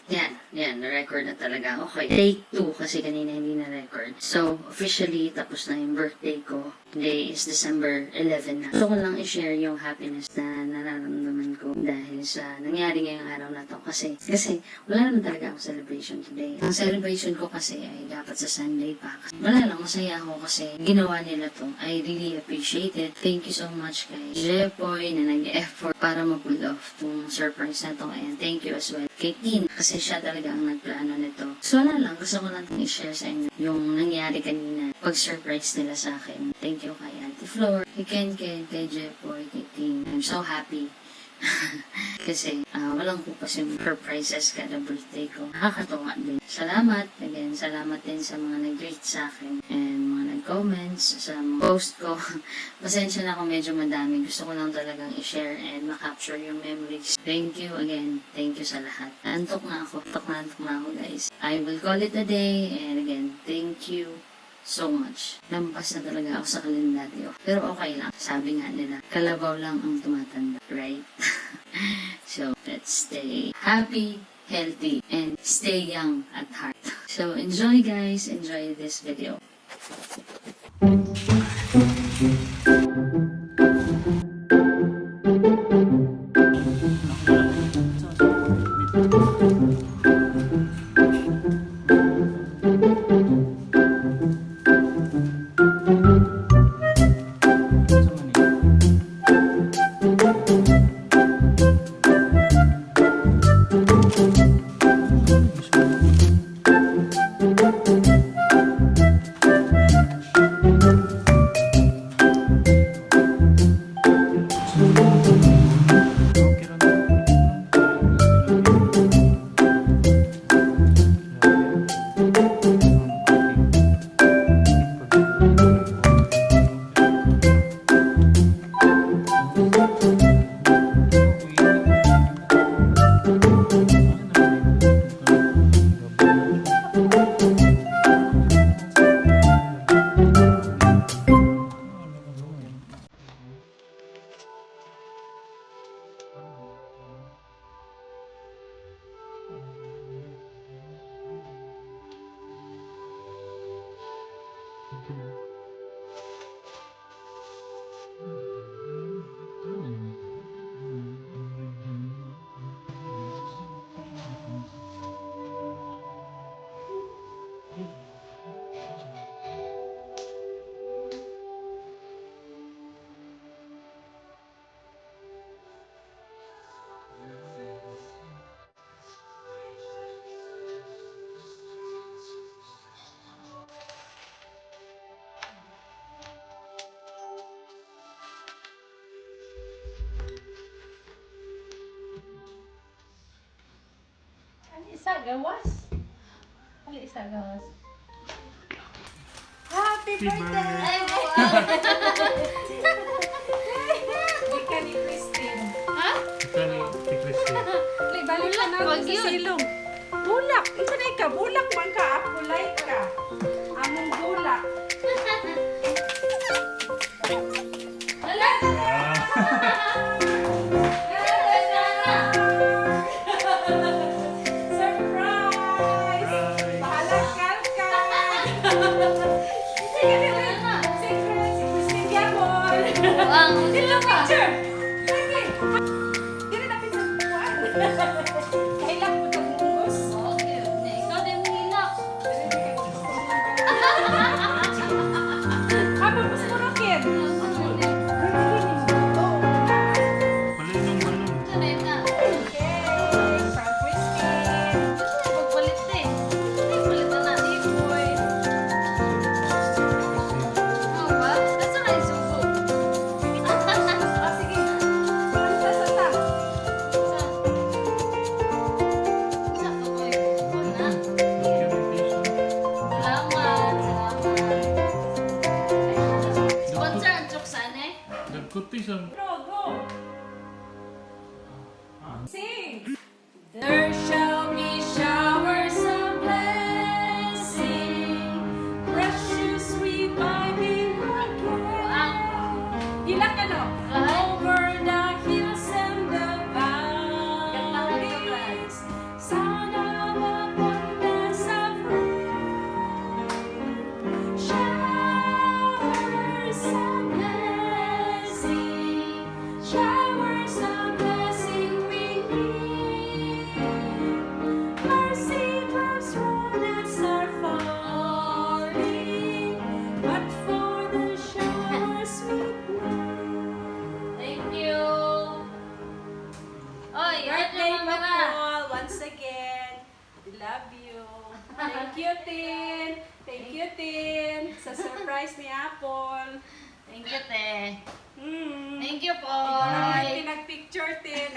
Yan, na-record na talaga. Okay, take 2 kasi kanina hindi na-record. So, officially, tapos na yung birthday ko. Today is December 11 na. Gusto ko lang i-share yung happiness na nararamdaman ko dahil sa nangyari ngayong araw na to. Kasi wala naman talaga akong celebration today. Ang celebration ko kasi ay dapat sa Sunday pa. Wala lang, masaya ako kasi ginawa nila to. I really appreciate it. Thank you so much kay Jepoy na nag-effort para ma-pull off tong surprise na to. And thank you as well kay Tin kasi siya talaga ang nagplano nito. So wala lang, gusto ko lang i-share sa inyo yung nangyari kanina pag-surprise nila sa akin. Thank you kay Auntie Flor, kay Ken, kay Jepoy, kay Tin. I'm so happy. Kasi walang kupas yung surprises kada birthday ko. Nakakatawa din. Salamat. Again, salamat din sa mga nag-greet sa akin and mga nag-comments sa mga post ko. Pasensya na kung medyo madami. Gusto ko lang talagang i-share and ma-capture yung memories. Thank you again. Thank you sa lahat. Antok na ako. Antok na ako guys. I will call it a day and again, thank you so much. Lampas na talaga ako sa kalendaryo. Pero okay lang. Sabi nga nila, kalabaw lang ang tumatanda. Right? So, let's stay happy, healthy, and stay young at heart. So, enjoy guys. Enjoy this video. Isa gawas. Ali isa gawas. Happy birthday! Ika ni Christine. Ha? Ito ni Christine. Balik ka na Wag sa yun. silong. Bulak. Ika na ika. Bulak man ka. Apulay ka. Among bulak. Surprise! Bahalang kalka! Sige, si Christine Yabon. Wow, Dito picture. Sige. Dito na picture buwan. Kailan mo itong bungos? okay. Ikaw din hilak. Aba, mas murakin. Balon. Sanay na. Okay, from Christine. Pagpalit eh. Pagpalit na natin. Boy. Ano ba? Nasa kayo suko? Ah, sige. Sa ta. Sakto ko yung suko na. Lagyan ng tissue. Salamat. Sponsor ang choksan eh. Nagkutis ang... Go, go. Sing. There shall be showers of blessing, precious sweet by Wow. Hilak ka no? Over the hills and the Ganda ka, valleys, sana Thank you, Tin, sa surprise ni Apple. Thank you, te. Hmm. Thank you po. Pinag-picture, Tin.